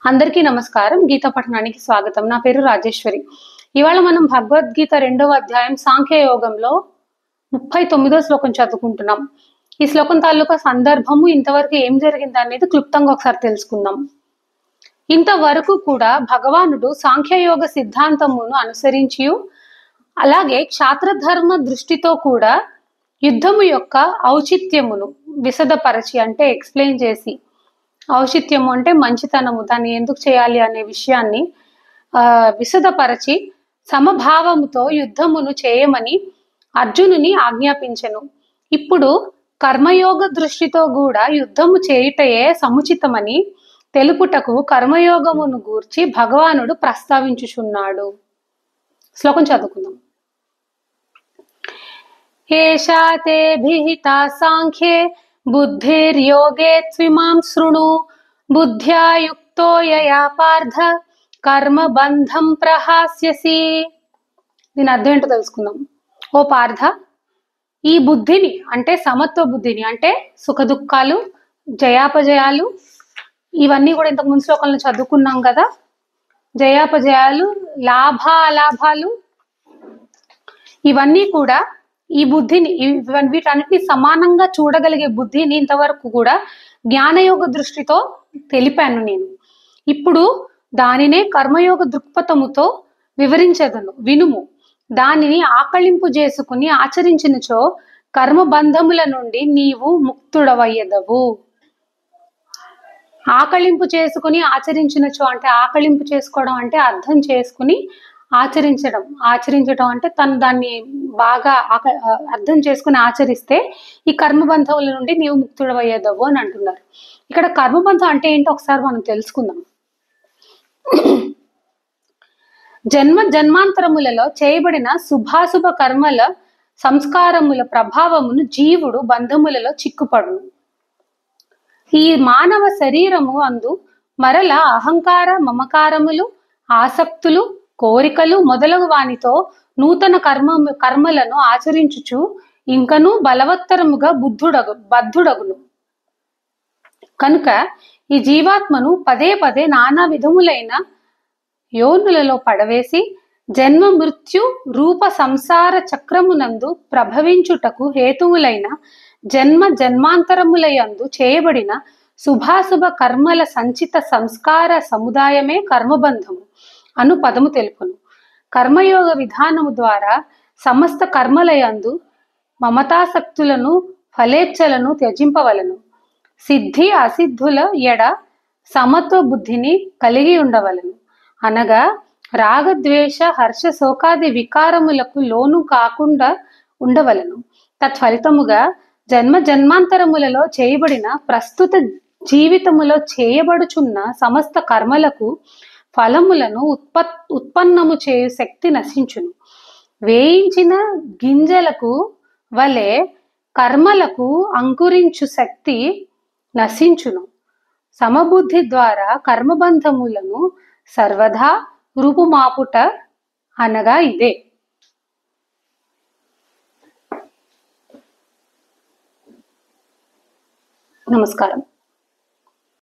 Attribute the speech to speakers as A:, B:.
A: అందరికీ నమస్కారం. గీతా పఠనానికి స్వాగతం. నా పేరు రాజేశ్వరి. ఇవాళ మనం భగవద్గీత 2వ అధ్యాయం సాంఖ్యయోగంలో 39వ శ్లోకం చదువుకుంటున్నాం. ఈ శ్లోకం తాలూకా సందర్భము, ఇంతవరకు ఏం జరిగింది అనేది క్లుప్తంగా ఒకసారి తెలుసుకుందాం. ఇంతవరకు కూడా భగవానుడు సాంఖ్యయోగ సిద్ధాంతమును అనుసరించి, అలాగే క్షాత్రధర్మ దృష్టితో కూడా యుద్ధము యొక్క ఔచిత్యమును విశదపరచి, అంటే ఎక్స్ప్లెయిన్ చేసి, ఔచిత్యము అంటే మంచితనము, దాన్ని ఎందుకు చేయాలి అనే విషయాన్ని విశదపరచి సమభావముతో యుద్ధమును చేయమని అర్జునుని ఆజ్ఞాపించెను. ఇప్పుడు కర్మయోగ దృష్టితో కూడా యుద్ధము చేయుటయే సముచితమని తెలుపుటకు కర్మయోగమును గూర్చి భగవానుడు ప్రస్తావించుచున్నాడు. శ్లోకం చదువుకుందాం. ఏషా తే భిహితా సాంఖ్యే బుద్ధిర్యోగే త్విమాం శృణు బుద్ధ్యా యుక్తో యయా పార్థ కర్మ బంధం ప్రహాస్యసి. దీని అర్థం ఏంటో తెలుసుకుందాం. ఓ పార్థ, ఈ బుద్ధిని అంటే సమత్వ బుద్ధిని, అంటే సుఖ దుఃఖాలు, జయాపజయాలు, ఇవన్నీ కూడా ఇంతకు ముందు శ్లోకంలో చదువుకున్నాం కదా. జయాపజయాలు, లాభాలాభాలు, ఇవన్నీ కూడా ఈ బుద్ధిని, వీటన్నిటిని సమానంగా చూడగలిగే బుద్ధిని ఇంతవరకు కూడా జ్ఞానయోగ దృష్టితో తెలిపాను నేను. ఇప్పుడు దానినే కర్మయోగ దృక్పథముతో వివరించదను, వినుము. దానిని ఆకళింపు చేసుకుని ఆచరించినచో కర్మబంధముల నుండి నీవు ముక్తుడవయ్యదవు. ఆకళింపు చేసుకుని ఆచరించినచో అంటే, ఆకళింపు చేసుకోవడం అంటే అర్థం చేసుకుని ఆచరించడం అంటే తను దాన్ని బాగా అర్థం చేసుకుని ఆచరిస్తే ఈ కర్మబంధముల నుండి నీవు ముక్తుడవయ్యేదవు అని అంటున్నారు. ఇక్కడ కర్మబంధం అంటే ఏంటో ఒకసారి మనం తెలుసుకుందాం. జన్మాంతరములలో చేయబడిన శుభాశుభ కర్మల సంస్కారముల ప్రభావమును జీవుడు బంధములలో చిక్కుపడును. ఈ మానవ శరీరము అందు మరల అహంకార, మమకారములు, ఆసక్తులు, కోరికలు మొదలగు వానితో నూతన కర్మలను ఆచరించుచు ఇంకనూ బలవత్తరముగా బద్ధుడగును. కనుక ఈ జీవాత్మను పదే పదే నానా విధములైన యోనులలో పడవేసి జన్మ మృత్యు రూప సంసార చక్రమునందు ప్రభవించుటకు హేతువులైన జన్మాంతరములయందు చేయబడిన శుభాశుభ కర్మల సంచిత సంస్కార సముదాయమే కర్మబంధము అను పదము తెలుపును. కర్మయోగ విధానము ద్వారా సమస్త కర్మలయందు మమతాసక్తులను, ఫలేచ్ఛలను త్యజింపవలను. సిద్ధి అసిద్ధుల ఎడ సమత్వ బుద్ధిని కలిగి ఉండవలను. అనగా రాగద్వేష హర్ష శోకాది వికారములకు లోను కాకుండా ఉండవలను. తత్ఫలితముగా జన్మాంతరములలో చేయబడిన ప్రస్తుత జీవితములో చేయబడుచున్న సమస్త కర్మలకు ఫలములను ఉత్పన్నము చేయు శక్తి నశించును. వేయించిన గింజలకు వలె కర్మలకు అంకురించు శక్తి నశించును. సమబుద్ధి ద్వారా కర్మబంధములను సర్వదా రూపుమాపుట అనగా ఇదే. నమస్కారం.